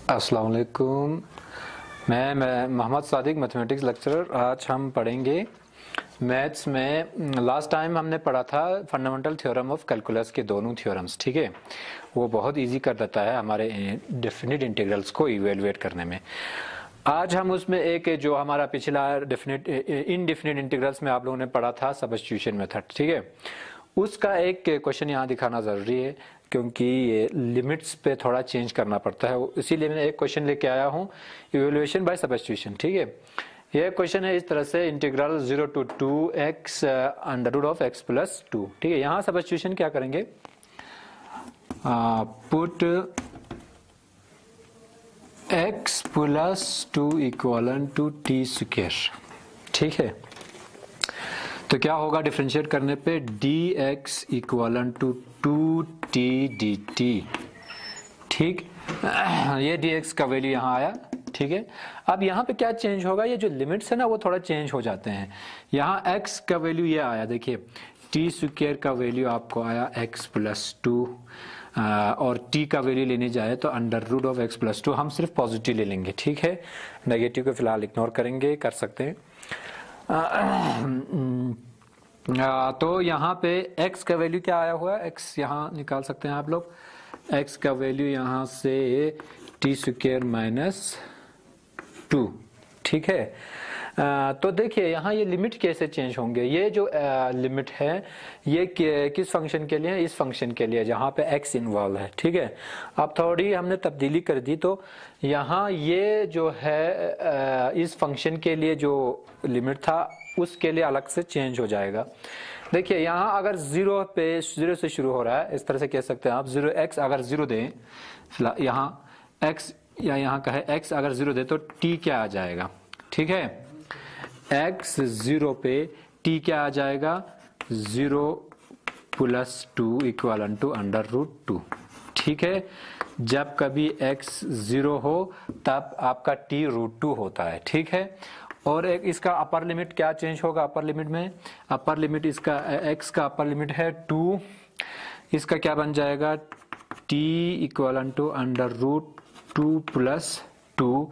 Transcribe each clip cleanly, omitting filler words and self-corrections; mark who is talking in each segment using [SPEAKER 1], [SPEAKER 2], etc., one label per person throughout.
[SPEAKER 1] अस्सलाम वालेकुम। मैं मोहम्मद सादिक, मैथमेटिक्स लेक्चरर। आज हम पढ़ेंगे मैथ्स में। लास्ट टाइम हमने पढ़ा था फंडामेंटल थ्योरम ऑफ कैलकुलस के दोनों थ्योरम्स, ठीक है। वो बहुत इजी कर देता है हमारे डेफिनेट इंटीग्रल्स को इवेलुएट करने में। आज हम उसमें एक जो हमारा पिछला डेफिनेट इनडेफिनेट इंटीग्रल्स में आप लोगों ने पढ़ा था सब्स्टिट्यूशन मेथड, ठीक है, उसका एक क्वेश्चन यहाँ दिखाना ज़रूरी है क्योंकि ये लिमिट्स पे थोड़ा चेंज करना पड़ता है। इसीलिए मैं एक क्वेश्चन लेके आया हूँ, इवेल्युएशन बाय सब्स्टिट्यूशन, ठीक है। यह क्वेश्चन है इस तरह से, integral 0 to 2x under root of x plus 2, ठीक है। यहाँ सब्स्टिट्यूशन क्या करेंगे, put x plus 2 equal to t square, ठीक है। तो क्या होगा डिफरेंशिएट करने पे, dx equal to 2t dt, ठीक। ये dx का वैल्यू यहाँ आया, ठीक है। अब यहाँ पे क्या चेंज होगा, ये जो लिमिट्स है ना वो थोड़ा चेंज हो जाते हैं। यहाँ x का वैल्यू ये आया, देखिए t स्क्वायर का वैल्यू आपको आया x प्लस 2 और t का वैल्यू लेने जाए तो under root of x plus 2। हम सिर्फ पॉजिटिव ले लेंगे, ठीक है। नेगेटिव को फिलहाल इग्नोर करेंगे, कर सकते हैं। तो यहाँ पे x का वैल्यू क्या आया हुआ है, x यहाँ निकाल सकते हैं आप लोग। x का वैल्यू यहाँ से टी स्क्वायर माइनस 2, ठीक है। तो देखिए यहाँ ये लिमिट कैसे चेंज होंगे। ये जो लिमिट है ये किस फंक्शन के लिए है, इस फंक्शन के लिए जहाँ पे x इन्वॉल्व है, ठीक है। अब थोड़ी हमने तब्दीली कर दी तो यहाँ ये जो है इस फंक्शन के लिए जो लिमिट था उसके लिए अलग से चेंज हो जाएगा। देखिए यहाँ अगर 0 से शुरू हो रहा है, इस तरह से कह सकते हैं आप, 0x अगर 0 दें, फिलहाल यहाँ x या यहाँ का है x अगर 0 दे तो t क्या आ जाएगा, ठीक है। x 0 पे t क्या आ जाएगा, 0 plus 2 equal to under root 2, ठीक है। जब कभी x 0 हो तब आपका t रूट 2 होता है, ठीक है। और एक इसका अपर लिमिट क्या चेंज होगा, अपर लिमिट में, अपर लिमिट इसका x का अपर लिमिट है 2, इसका क्या बन जाएगा, t equal to under root 2 plus 2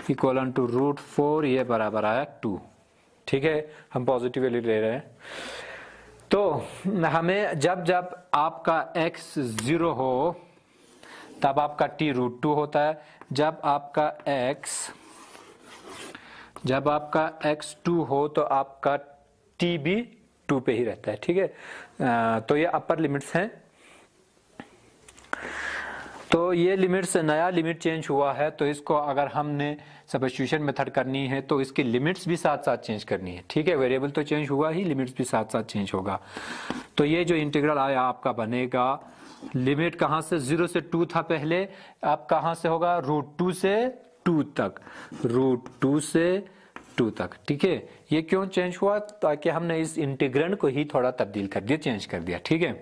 [SPEAKER 1] equal to root 4, ये बराबर आया 2, ठीक है। हम पॉजिटिव वैल्यू ले रहे हैं। तो हमें जब जब आपका x 0 हो तब आपका t रूट 2 होता है, जब आपका x 2 हो तो आपका t भी 2 पे ही रहता है, ठीक है। तो ये अपर लिमिट्स हैं। तो ये लिमिट्स, नया लिमिट चेंज हुआ है तो इसको अगर हमने सब्स्टिट्यूशन मेथड करनी है तो इसकी लिमिट्स भी साथ साथ चेंज करनी है, ठीक है। वेरिएबल तो चेंज हुआ ही, लिमिट्स भी साथ साथ चेंज होगा। तो ये जो इंटीग्रल आया आपका बनेगा, लिमिट कहाँ से, 0 से 2 था पहले, अब कहाँ से होगा, रूट 2 से 2 तक, रूट 2 से 2 तक, ठीक है। ये क्यों चेंज हुआ, ताकि हमने इस इंटीग्रेंड को ही थोड़ा तब्दील कर दिया, चेंज कर दिया, ठीक है।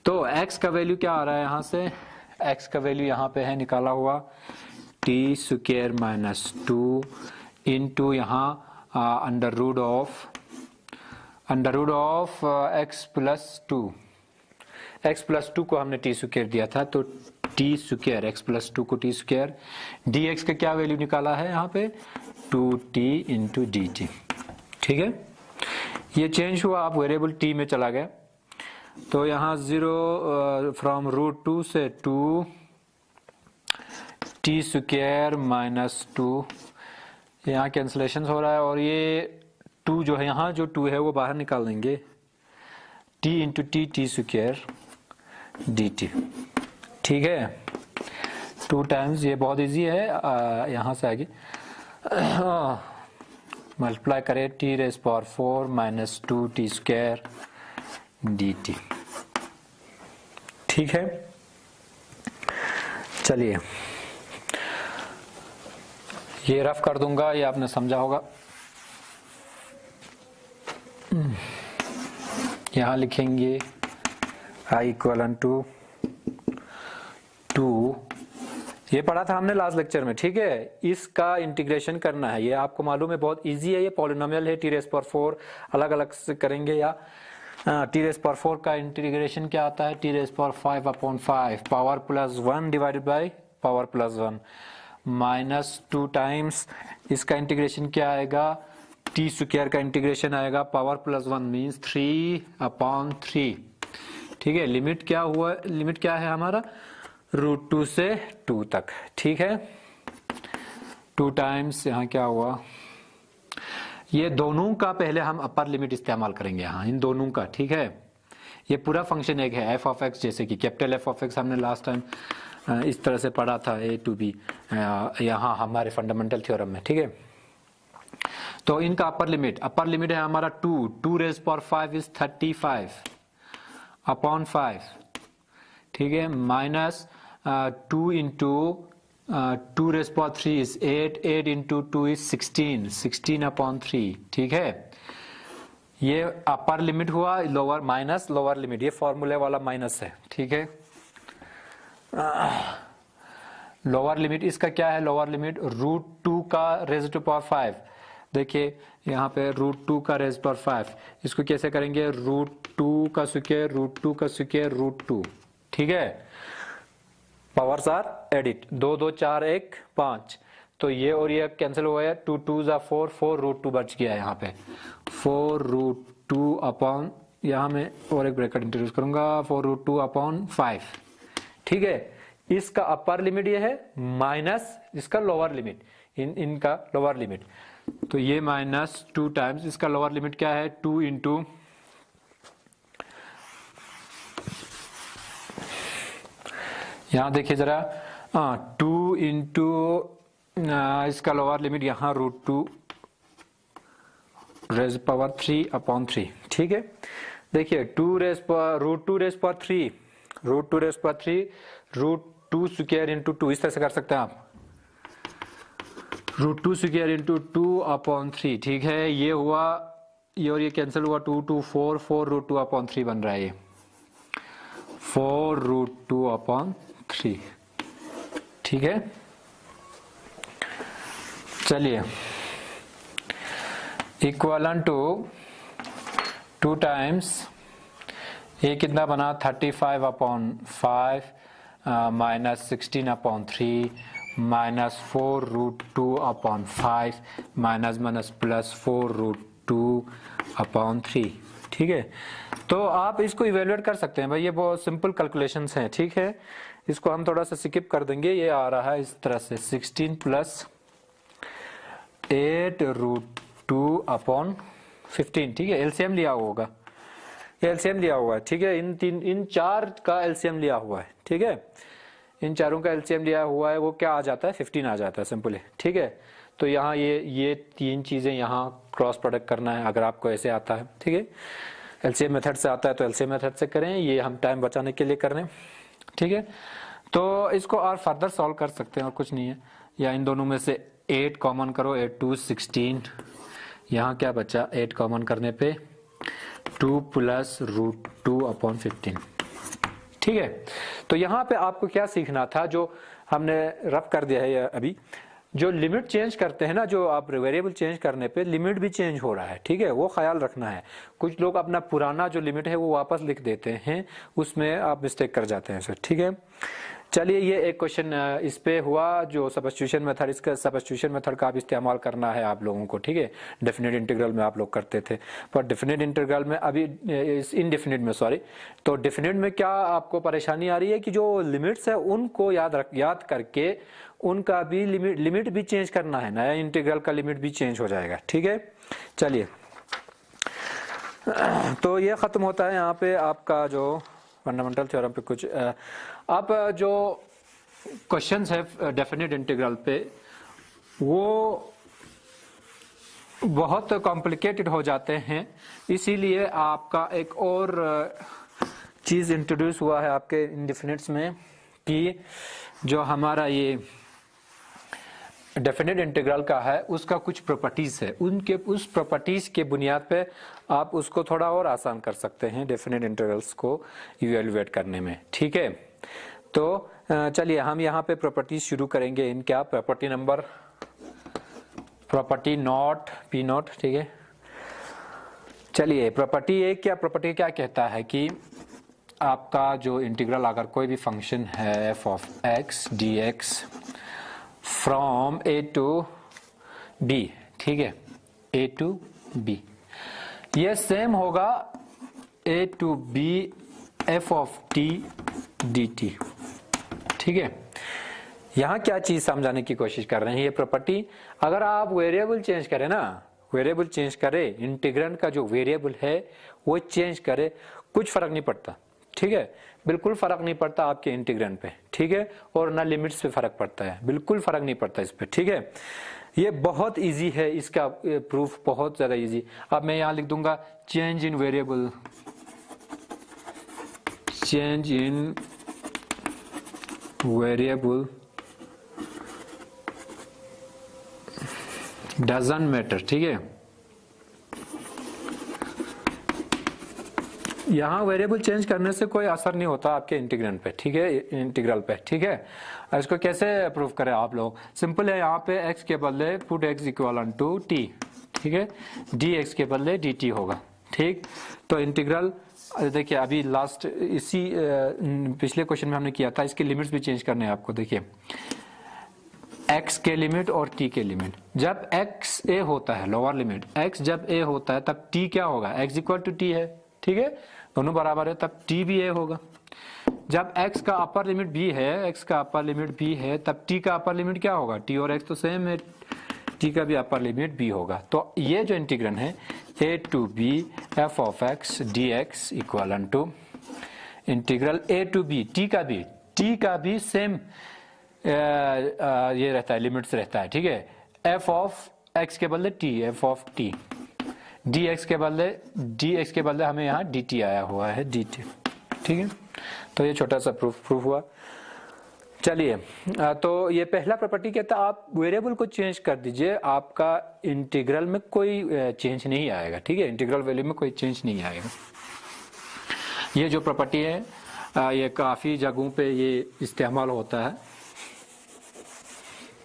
[SPEAKER 1] तो x का वैल्यू क्या आ रहा है, यहाँ से x का वैल्यू यहाँ पे है निकाला हुआ, टी स्क्वायर माइनस 2 इंटू यहाँ under root of x plus 2, x plus 2 को हमने टी स्क्वायर दिया था तो टी स्क्वायर, x प्लस 2 को टी स्क्वायर, dx का क्या वैल्यू निकाला है यहाँ पे, 2t इंटू dt, ठीक है। ये चेंज हुआ, आप वेरिएबल t में चला गया तो यहाँ 0 फ्रॉम रूट 2 से 2 टी स्क्वायर माइनस 2, यहाँ कैंसलेशन हो रहा है और ये 2 जो है, यहाँ जो 2 है वो बाहर निकाल देंगे, t into T square dt, ठीक है। 2 टाइम्स, ये बहुत इजी है, यहाँ से आगे मल्टीप्लाई करें, t rays power 4 minus 2 T square dt, ठीक है। चलिए ये रफ कर दूंगा, ये आपने समझा होगा। यहाँ लिखेंगे i इक्वल टू 2, ये पढ़ा था हमने लास्ट लेक्चर में, ठीक है। इसका इंटीग्रेशन करना है, ये आपको मालूम है, बहुत इजी है। ये पॉलिनोमियल है, टी रेज़ पावर 4 अलग अलग से करेंगे, या टी रेज़ पावर 4 का इंटीग्रेशन क्या आता है, T rays power 5/5 power plus 1 divided by power plus 1 minus 2 times इसका इंटीग्रेशन क्या आएगा, टी स्क्वायर का इंटीग्रेशन आएगा पावर प्लस 1 मीन्स 3/3। ठीक है, लिमिट क्या हुआ, लिमिट क्या है हमारा √2 से 2 तक। ठीक है, 2 टाइम्स यहाँ क्या हुआ, ये दोनों का पहले हम अपर लिमिट इस्तेमाल करेंगे यहाँ, इन दोनों का। ठीक है, ये पूरा फंक्शन एक है एफ ऑफ एक्स, जैसे कि कैपिटल एफ ऑफ एक्स हमने लास्ट टाइम इस तरह से पढ़ा था a to b यहाँ हमारे फंडामेंटल थ्योरम में। ठीक है, तो इनका अपर लिमिट है हमारा 2 रेज़ पावर 5 इज 35/5। ठीक है, minus 2 into 2 rays power 3 is 8 into 2 is 16/3। ठीक है, ये अपर लिमिट हुआ, लोअर माइनस लोअर लिमिट, ये फॉर्मूले वाला माइनस है। ठीक है, लोअर लिमिट इसका क्या है, लोअर लिमिट √2 का रेज़ टू पावर 5। देखिए यहाँ पे √2 का रेज़ पावर 5, इसको कैसे करेंगे, √2 का स्क्वायर √2 का स्क्वायर √2। ठीक है, पावर्स आर एडिट, 2 2 4 1 5, तो ये और ये कैंसिल हो गया, 2 2 4 √2 बच गया यहाँ पे 4√2 अपॉन, यहाँ में और एक ब्रैकेट इंट्रोड्यूस करूंगा 4√2/5। ठीक है, इसका अपर लिमिट ये है माइनस इसका लोअर लिमिट, इनका लोअर लिमिट, तो ये माइनस 2 टाइम्स इसका लोअर लिमिट क्या है 2 इंटू यहाँ देखिए जरा 2 इंटू इसका लोअर लिमिट यहाँ √2 रेज़ पावर 3/3। ठीक है, देखिए √2 रेज़ पावर 3 √2 स्क्वायर इंटू 2, इस तरह से कर सकते हैं आप, √2 स्क्वायर इंटू 2/3। ठीक है, ये हुआ, ये और ये कैंसिल हुआ, 2 2 4 √2/3 बन रहा है, ये 4√2/3। ठीक है, चलिए इक्वलन टू 2 टाइम्स ये कितना बना 35/5 minus 16/3 minus 4√2/5 minus minus plus 4√2/3। ठीक है, तो आप इसको इवेल्युएट कर सकते हैं भाई, ये बहुत सिंपल कैलकुलेशंस हैं। ठीक है, इसको हम थोड़ा सा स्किप कर देंगे, ये आ रहा है इस तरह से 16 + 8√2/15। ठीक है, एलसीएम लिया होगा, एलसीएम लिया हुआ है। ठीक है, इन चार का एलसीएम लिया हुआ है। ठीक है, इन चारों का एलसीएम लिया हुआ है, वो क्या आ जाता है 15 आ जाता है सिंपल है। ठीक है, तो यहाँ ये तीन चीजें यहाँ क्रॉस प्रोडक्ट करना है अगर आपको ऐसे आता है। ठीक है, एलसीएम मेथड से आता है तो एलसीएम मेथड से करें, ये हम टाइम बचाने के लिए कर रहे हैं। ठीक है, तो इसको और फर्दर सॉल्व कर सकते हैं और कुछ नहीं है, या इन दोनों में से 8 कॉमन करो, 8 2 16, यहाँ क्या बचा 8 कॉमन करने पे 2 + √2/15। ठीक है, तो यहाँ पे आपको क्या सीखना था, जो हमने रफ कर दिया है अभी, जो लिमिट चेंज करते हैं ना, जो आप वेरिएबल चेंज करने पे लिमिट भी चेंज हो रहा है। ठीक है, वो ख्याल रखना है। कुछ लोग अपना पुराना जो लिमिट है वो वापस लिख देते हैं, उसमें आप मिस्टेक कर जाते हैं सर। ठीक है, चलिए ये एक क्वेश्चन इस पे हुआ जो सबस्टिट्यूशन मेथड, इसका सबस्टिट्यूशन मेथड का आप इस्तेमाल करना है आप लोगों को। ठीक है, डेफिनेट इंटीग्रल में आप लोग करते थे, पर डेफिनेट इंटीग्रल में अभी इनडेफिनेट में सॉरी, तो डेफिनेट में क्या आपको परेशानी आ रही है कि जो लिमिट्स है उनको याद करके उनका भी लिमिट भी चेंज करना है, नया इंटीग्रल का लिमिट भी चेंज हो जाएगा। ठीक है, चलिए तो ये खत्म होता है यहाँ पे आपका जो फंडामेंटल थ्योरम पे कुछ अब जो क्वेश्चंस है डेफिनेट इंटीग्रल पे वो बहुत कॉम्प्लिकेटेड हो जाते हैं, इसीलिए आपका एक और चीज इंट्रोड्यूस हुआ है आपके इंडेफिनिट्स में कि जो हमारा ये डेफिनेट इंटीग्रल का है उसका कुछ प्रॉपर्टीज है, उनके उस प्रॉपर्टीज के बुनियाद पे आप उसको थोड़ा और आसान कर सकते हैं डेफिनेट इंटीग्रल्स को इवेल्युएट करने में। ठीक है, तो चलिए हम यहाँ पे प्रॉपर्टीज शुरू करेंगे। इन क्या property number, property not P not. ठीक है, चलिए प्रॉपर्टी एक क्या, प्रॉपर्टी क्या कहता है कि आपका जो इंटीग्रल अगर कोई भी फंक्शन है f of x d x from a to b, ठीक है, ए टू बी, ये सेम होगा a to b f of t d t, ठीक है। यहां क्या चीज समझाने की कोशिश कर रहे हैं, ये प्रॉपर्टी अगर आप वेरिएबल चेंज करें ना, वेरिएबल चेंज करें, इंटीग्रेंड का जो वेरिएबल है वो चेंज करे, कुछ फर्क नहीं पड़ता, ठीक है, बिल्कुल फर्क नहीं पड़ता आपके इंटीग्रेंड पे, ठीक है, और ना लिमिट्स पे फर्क पड़ता है, बिल्कुल फर्क नहीं पड़ता इस पे, ठीक है। ये बहुत इजी है, इसका प्रूफ बहुत ज्यादा इजी। अब मैं यहां लिख दूंगा change in variable, change in variable doesn't matter, ठीक है। यहां वेरिएबल चेंज करने से कोई असर नहीं होता आपके इंटीग्रेंड पे, ठीक है, इंटीग्रल पे, ठीक है। इसको कैसे प्रूव करें आप लोग, सिंपल है, यहाँ पे x के बदले put x equal to t, ठीक है, dx के बदले dt होगा, ठीक। तो इंटीग्रल देखिए अभी लास्ट इसी पिछले क्वेश्चन में हमने किया था, इसके लिमिट्स भी चेंज करने हैं आपको। देखिए x के लिमिट और t के लिमिट, जब x a होता है लोअर लिमिट, x जब a होता है तब t क्या होगा, x इक्वल टू t है, ठीक है, दोनों बराबर है, तब t भी a होगा। जब x का अपर लिमिट b है, x का अपर लिमिट b है, तब t का अपर लिमिट क्या होगा, t और x तो सेम है, t का भी अपर लिमिट b होगा। तो ये जो इंटीग्रल है a to b f of x dx equal to integral a to b t का भी सेम ये रहता है, लिमिट्स रहता है, ठीक है, f ऑफ x के बदले t, f of t, dx के बदले हमें यहाँ dt आया हुआ है, dt, ठीक है। तो ये छोटा सा प्रूफ हुआ। चलिए, तो ये पहला प्रॉपर्टी कहता है आप वेरिएबल को चेंज कर दीजिए, आपका इंटीग्रल में कोई चेंज नहीं आएगा, ठीक है, इंटीग्रल वैल्यू में कोई चेंज नहीं आएगा। ये जो प्रॉपर्टी है ये काफी जगहों पे ये इस्तेमाल होता है,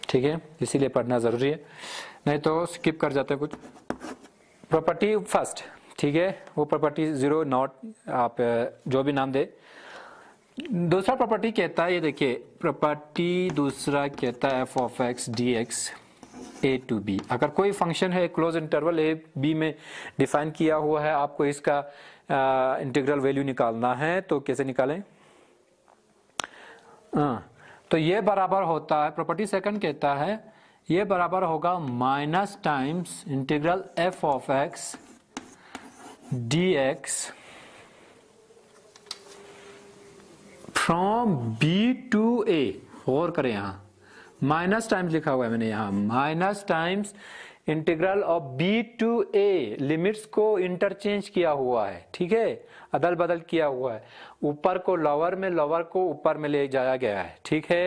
[SPEAKER 1] ठीक है, इसीलिए पढ़ना जरूरी है, नहीं तो स्किप कर जाते हैं कुछ। प्रॉपर्टी फर्स्ट, ठीक है, वो प्रॉपर्टी जीरो नॉट, आप जो भी नाम दे। दूसरा प्रॉपर्टी कहता है, ये देखिए प्रॉपर्टी दूसरा कहता है f of x d x a to b, अगर कोई फंक्शन है क्लोज इंटरवल ए बी में डिफाइन किया हुआ है, आपको इसका इंटीग्रल वैल्यू निकालना है, तो कैसे निकालें, तो ये बराबर होता है, प्रॉपर्टी सेकंड कहता है ये बराबर होगा minus times integral f of x d x from b to a. और करें, यहां माइनस टाइम्स लिखा हुआ है मैंने, यहां minus times integral of b to a, limits को इंटरचेंज किया हुआ है, ठीक है, अदल बदल किया हुआ है, ऊपर को लोअर में, लोअर को ऊपर में ले जाया गया है, ठीक है।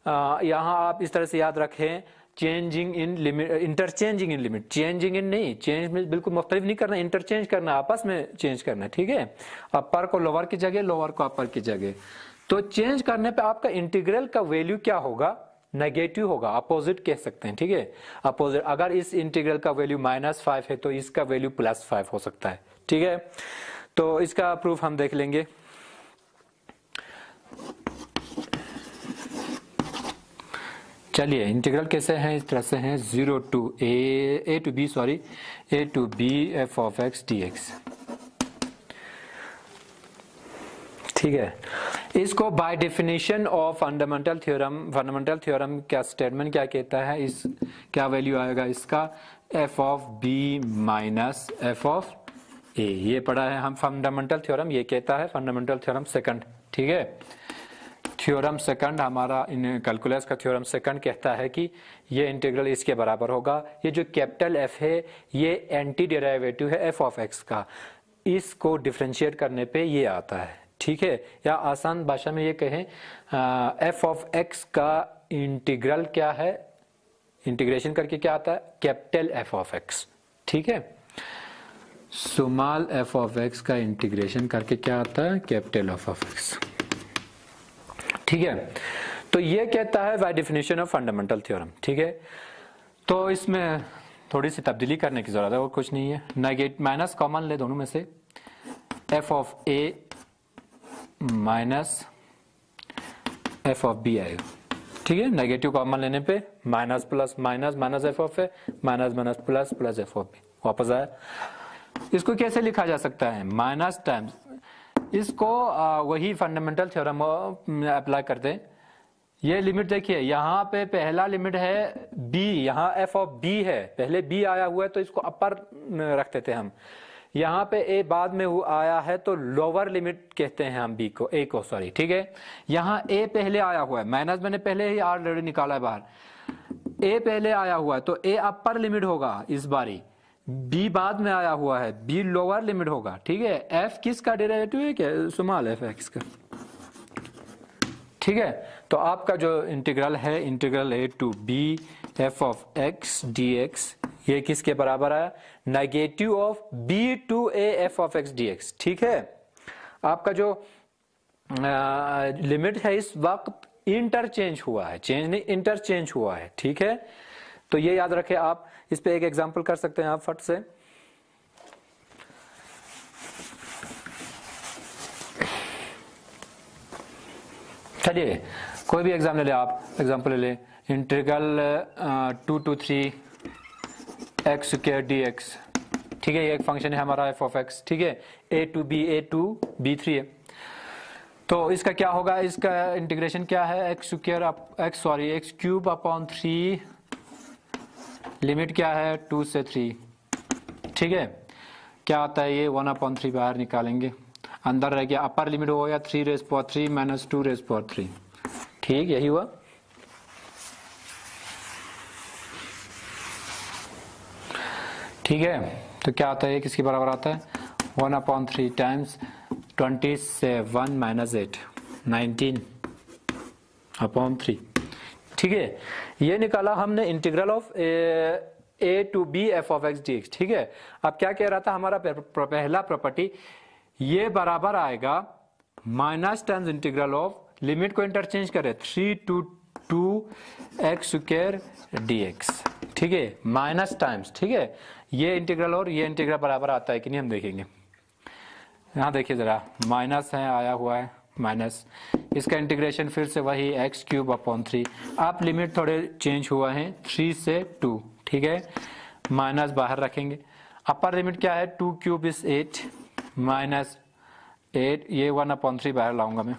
[SPEAKER 1] यहां आप इस तरह से याद रखें, changing in limit, interchanging in limit, changing in नहीं, चेंज में बिल्कुल मुख्तलिफ नहीं करना, इंटरचेंज करना, आपस में चेंज करना, ठीक है, अपर को लोअर की जगह, लोअर को अपर की जगह। तो चेंज करने पे आपका इंटीग्रल का वैल्यू क्या होगा, नेगेटिव होगा, अपोजिट कह सकते हैं, ठीक है, अपोजिट। अगर इस इंटीग्रल का वैल्यू -5 है तो इसका वैल्यू +5 हो सकता है, ठीक है। तो इसका प्रूफ हम देख लेंगे। चलिए, इंटीग्रल कैसे हैं, इस तरह से हैं, 0 to a to b, sorry, a to b f of x d x, ठीक है। इसको by definition of fundamental theorem क्या स्टेटमेंट क्या कहता है, इस क्या वैल्यू आएगा इसका, f of b minus f of a, ये पढ़ा है हम फंडामेंटल थ्योरम, ये कहता है फंडामेंटल थ्योरम सेकंड, ठीक है। थ्योरम सेकंड हमारा इन कैलकुलस का थ्योरम सेकंड कहता है कि ये इंटीग्रल इसके बराबर होगा, ये जो कैपिटल एफ है ये एंटी डेरिवेटिव है एफ ऑफ एक्स का, इसको डिफरेंशिएट करने पे ये आता है, ठीक है, या आसान भाषा में ये कहें एफ ऑफ एक्स का इंटीग्रल क्या है, इंटीग्रेशन करके क्या आता है, कैपिटल एफ ऑफ एक्स, ठीक है, स्मॉल एफ ऑफ एक्स का इंटीग्रेशन करके क्या आता है, कैपिटल एफ ऑफ एक्स, ठीक है। तो ये कहता है bye definition of fundamental theorem, ठीक है। तो इसमें थोड़ी सी तब्दीली करने की जरूरत है और कुछ नहीं है, नेगेटिव माइनस कॉमन ले दोनों में से, f of a minus f of b आएगा। ठीक है, नेगेटिव कॉमन लेने पे minus plus minus minus f of a minus minus plus plus f of b वापस आया। इसको कैसे लिखा जा सकता है? माइनस टाइम्स, इसको वही फंडामेंटल थ्योरम अप्लाई करते हैं। ये लिमिट देखिए, यहाँ पे पहला लिमिट है b, यहाँ f ऑफ b है, पहले b आया हुआ है तो इसको अपर रखते थे हम। यहाँ पे a बाद में आया है तो लोअर लिमिट कहते हैं हम b को, a को, सॉरी। ठीक है, यहाँ a पहले आया हुआ है, माइनस मैंने पहले ही ऑलरेडी निकाला है बाहर। a पहले आया हुआ है तो a अपर लिमिट होगा इस बारी, b बाद में आया हुआ है, b लोअर लिमिट होगा। ठीक है, f किसका डेरिवेटिव है? क्या स्मॉल f x का। ठीक है, तो आपका जो इंटीग्रल है, integral a to b f of x d x, ये किसके बराबर आया? Negative of b to a f of x d x. ठीक है, आपका जो लिमिट है इस वक्त इंटरचेंज हुआ है, चेंज नहीं इंटरचेंज हुआ है। ठीक है, तो ये याद रखें आप। इस पे एक एग्जांपल कर सकते हैं आप फट से। चलिए कोई भी एग्जाम ले ले आप, एग्जांपल ले ले, integral 2 to 3 x square D x. ठीक है, ये एक फंक्शन है हमारा एफ ऑफ एक्स। ठीक है, a to b3 है, तो इसका क्या होगा? इसका इंटीग्रेशन क्या है? एक्स क्यूब अपॉन 3, लिमिट क्या है? 2 से 3। ठीक है, क्या आता है ये? 1/3 बाहर निकालेंगे, अंदर रह गया अपर लिमिट हो गया 3 माइनस 2 ठीक, यही हुआ। ठीक है, तो क्या आता है? किसके बराबर आता है? 1/3 टाइम्स 27 माइनस 8, 19/3। ठीक है, ये निकाला हमने integral of a to b f of x d x. ठीक है, अब क्या कह रहा था हमारा पहला प्रॉपर्टी, ये बराबर आएगा minus times integral of, limit को इंटरचेंज करें, 3 to 2 x square D x. ठीक है, माइनस टाइम्स। ठीक है, ये इंटीग्रल और ये इंटीग्रल बराबर आता है कि नहीं हम देखेंगे। यहाँ देखिए जरा, माइनस है आया हुआ है माइनस, इसका इंटीग्रेशन फिर से वही एक्स क्यूब अपॉन 3। आप लिमिट थोड़े चेंज हुआ है 3 से 2। ठीक है, माइनस बाहर रखेंगे, अपर लिमिट क्या है? 2 क्यूब इज 8 माइनस 8, ये 1/3 बाहर लाऊंगा मैं,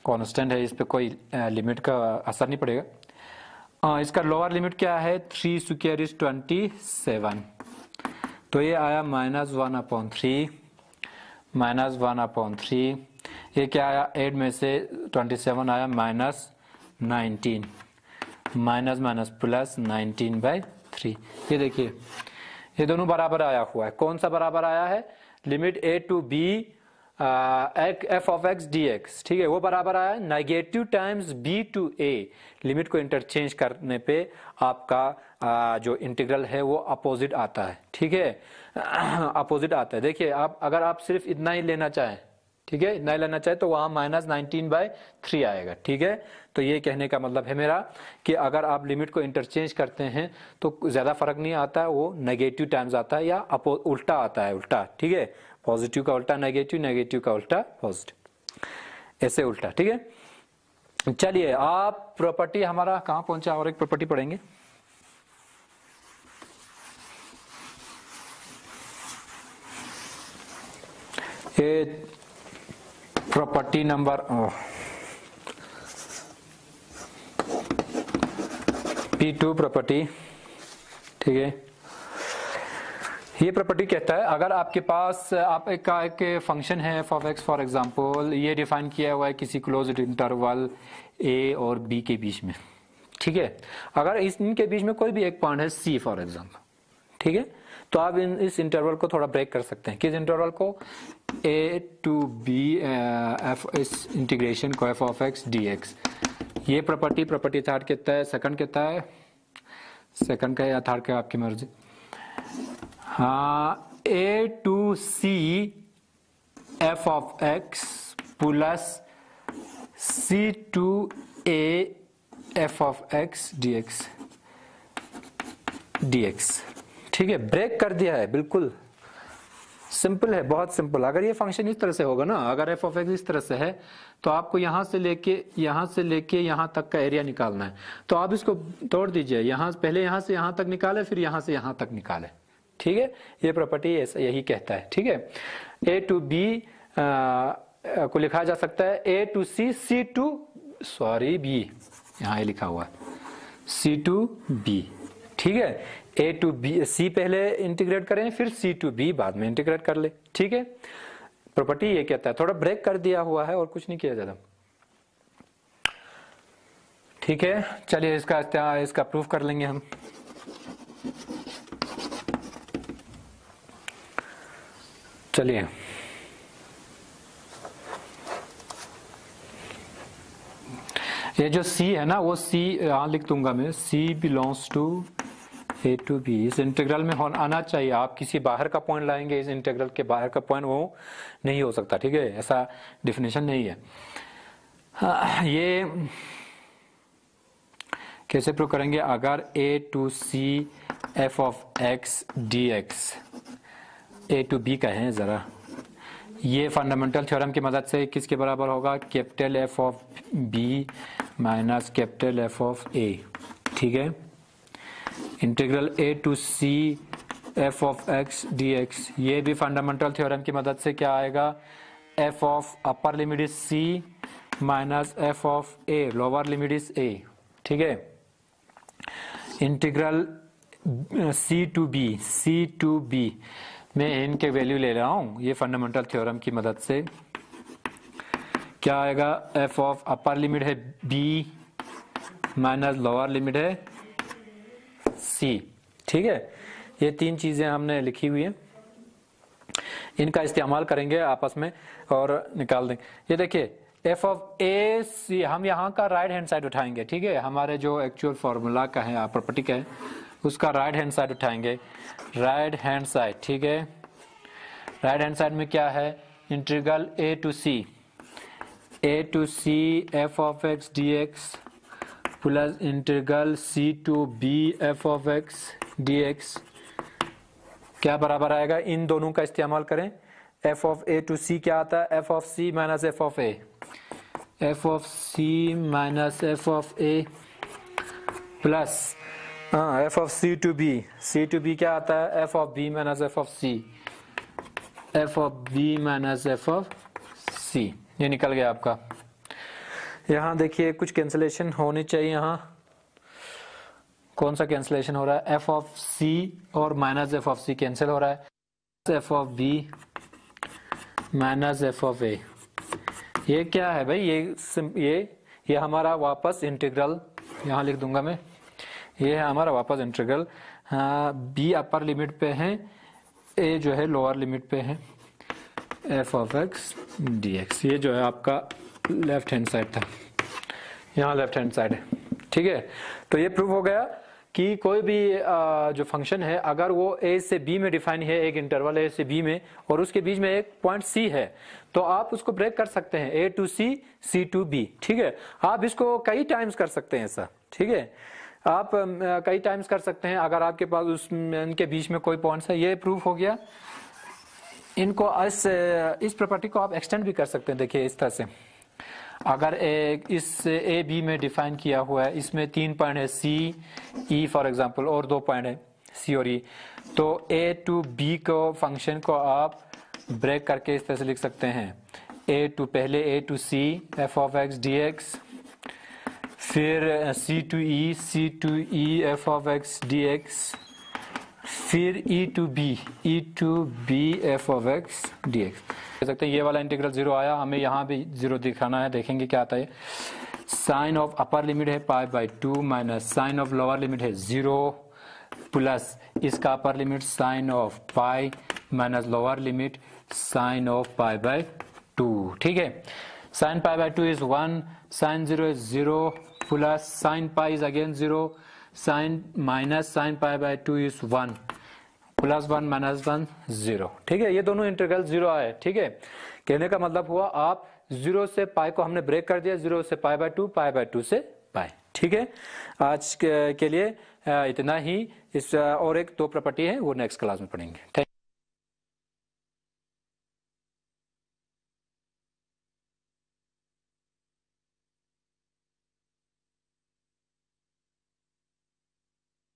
[SPEAKER 1] कांस्टेंट है, इस पे कोई लिमिट का असर नहीं पड़ेगा। इसका लोअर लिमिट क्या है? 3 स्क्वायर इज 27, तो ये आया -1/3 -1/3। ये क्या आया? 8 में से 27 आया -19, माइनस माइनस प्लस 19/3। ये देखिए, ये दोनों बराबर आया हुआ है। कौन सा बराबर आया है? Limit a to b f of x d x. ठीक है, वो बराबर आया negative times b to a. Limit को इंटरचेंज करने पे आपका जो इंटीग्रल है वो अपोजिट आता है। ठीक है, अपोजिट आता है। देखिए, आप अगर आप सिर्फ इतना ही लेना चाहें, ठीक है, इतना ही लेना चाहे तो वहां -19/3 आएगा। ठीक है, तो ये कहने का मतलब है मेरा कि अगर आप लिमिट को इंटरचेंज करते हैं तो ज्यादा फर्क नहीं आता, वो नेगेटिव टाइम्स आता है या उल्टा आता है, उल्टा। ठीक है, पॉजिटिव का उल्टा नेगेटिव, नेगेटिव का उल्टा पॉजिटिव, ऐसे उल्टा। ठीक है, चलिए आप प्रॉपर्टी हमारा कहां पहुंचा? और एक प्रॉपर्टी पढ़ेंगे। ये प्रॉपर्टी नंबर P2 प्रॉपर्टी। ठीक है, ये प्रॉपर्टी कहता है अगर आपके पास आप एक फंक्शन है f of x for example, ये डिफाइन किया हुआ है किसी क्लोज्ड इंटरवल a और b के बीच में। ठीक है, अगर इनके बीच में कोई भी एक पॉइंट है c फॉर एग्जांपल, ठीक है, तो आप इस इंटरवल को थोड़ा ब्रेक कर सकते हैं। किस इंटरवल को? a टू b f, इस इंटीग्रेशन को f ऑफ x dx। ये प्रॉपर्टी थर्ड कहता है, सेकंड कहता है, सेकंड का या थर्ड का आपकी मर्जी। हाँ, a to c f of x plus c to a f of x dx। ठीक है, ब्रेक कर दिया है, बिल्कुल सिंपल है, बहुत सिंपल। अगर ये फंक्शन इस तरह से होगा ना, अगर एफ ऑफ एक्स इस तरह से है तो आपको यहां से लेके यहां तक का एरिया निकालना है। तो आप इसको तोड़ दीजिए, पहले यहां से यहां तक निकाले, फिर यहां से यहां तक निकाले। ठीक है, ये प्रॉपर्टी यही कहता है। ठीक है, ए टू बी को लिखा जा सकता है a to c, c to b, यहां ये लिखा हुआ है सी टू बी। ठीक है, ए टू बी, सी पहले इंटीग्रेट करें, फिर सी टू बी बाद में इंटीग्रेट कर ले। ठीक है, प्रॉपर्टी ये कहता है। थोड़ा ब्रेक कर दिया हुआ है और कुछ नहीं किया ज्यादा। ठीक है, चलिए इसका प्रूफ कर लेंगे हम। चलिए, ये जो C है ना, वो C यहां लिख दूंगा मैं, C belongs to a to b. इस इंटीग्रल में आना चाहिए। आप किसी बाहर का पॉइंट लाएंगे, इस इंटीग्रल के बाहर का पॉइंट वो नहीं हो सकता। ठीक है, ऐसा डिफिनेशन नहीं है। ये कैसे प्रूव करेंगे? अगर a to c f of x d x a to b कहें जरा, ये फंडामेंटल थ्योरम की मदद से किसके बराबर होगा? Capital f of b minus capital f of a. ठीक है, integral a to c f of x d x, ये भी फंडामेंटल थ्योरम की मदद से क्या आएगा? F of upper limit is c minus f of a lower limit is a. ठीक है, इंटीग्रल सी टू बी मैं एन के वैल्यू ले रहा हूं, ये फंडामेंटल थ्योरम की मदद से क्या आएगा? एफ ऑफ अपर लिमिट है बी माइनस लोअर लिमिट है सी। ठीक है, ये तीन चीजें हमने लिखी हुई हैं, इनका इस्तेमाल करेंगे आपस में और निकाल देंगे। ये देखिए, एफ ऑफ ए सी, हम यहाँ का राइट हैंड साइड उठाएंगे। ठीक है, हमारे जो एक्चुअल फॉर्मूला का है, प्रॉपर्टी का है, उसका राइट हैंड साइड उठाएंगे। राइट हैंड साइड, ठीक है, राइट हैंड साइड में क्या है? Integral a to c f of x d x plus integral c to b f of x d x क्या बराबर आएगा? इन दोनों का इस्तेमाल करें। F of a to c क्या आता है? F of c minus f of a, f of c minus f of a plus f of c to b क्या आता है? F of b minus f of c, f of b minus f of c. ये निकल गया आपका। यहाँ देखिए कुछ कैंसिलेशन होनी चाहिए। यहाँ कौन सा कैंसिलेशन हो रहा है? एफ ऑफ सी और minus f of c cancel हो रहा है। F of b minus f of a, ये क्या है भाई? ये हमारा वापस इंटीग्रल, यहाँ लिख दूंगा मैं, ये है हमारा वापस इंटीग्रल। बी अपर लिमिट पे है, ए जो है लोअर लिमिट पे है, f of x d x. ये जो है आपका लेफ्ट हैंड साइड था, यहाँ लेफ्ट हैंड साइड है। ठीक है, तो ये प्रूव हो गया कि कोई भी जो फंक्शन है, अगर वो ए से बी में डिफाइन है, एक इंटरवल ए से बी में, और उसके बीच में एक पॉइंट सी है, तो आप उसको ब्रेक कर सकते हैं, a to c, c to b. ठीक है, आप इसको कई टाइम्स कर सकते हैं ऐसा। ठीक है, आप कई टाइम्स कर सकते हैं अगर आपके पास इनके बीच में कोई पॉइंट्स है। ये प्रूफ हो गया। इनको इस प्रॉपर्टी को आप एक्सटेंड भी कर सकते हैं। देखिए इस तरह से, अगर इस ए बी में डिफाइन किया हुआ है, इसमें 3 पॉइंट है सी ई फॉर एग्जांपल, और 2 पॉइंट है सी और ई, तो ए टू बी को फंक्शन को आप ब्रेक करके इस तरह से लिख सकते हैं। पहले a to c f of x d x, फिर c to e f of x d x, फिर e to b f of x d x. कह सकते हैं ये वाला इंटीग्रल 0 आया, हमें यहाँ भी 0 दिखाना है। देखेंगे क्या आता है। साइन ऑफ अपर लिमिट है pi by 2 minus sine of lower limit है 0 प्लस इसका upper limit sine of pi minus lower limit sine of pi by 2। ठीक है, sine pi by 2 is 1, sine 0 is 0 plus sine pi is again 0, sine minus sine pi by 2 is 1 plus 1 minus 1 0। ठीक है, ये दोनों integral 0 आए। ठीक है, कहने का मतलब हुआ आप 0 से पाई को हमने ब्रेक कर दिया, 0 से पाई बाई 2, पाई बाई 2 से पाई। ठीक है, आज के लिए इतना ही। इस और एक 2 प्रॉपर्टी है, वो नेक्स्ट क्लास में पढ़ेंगे। थैंक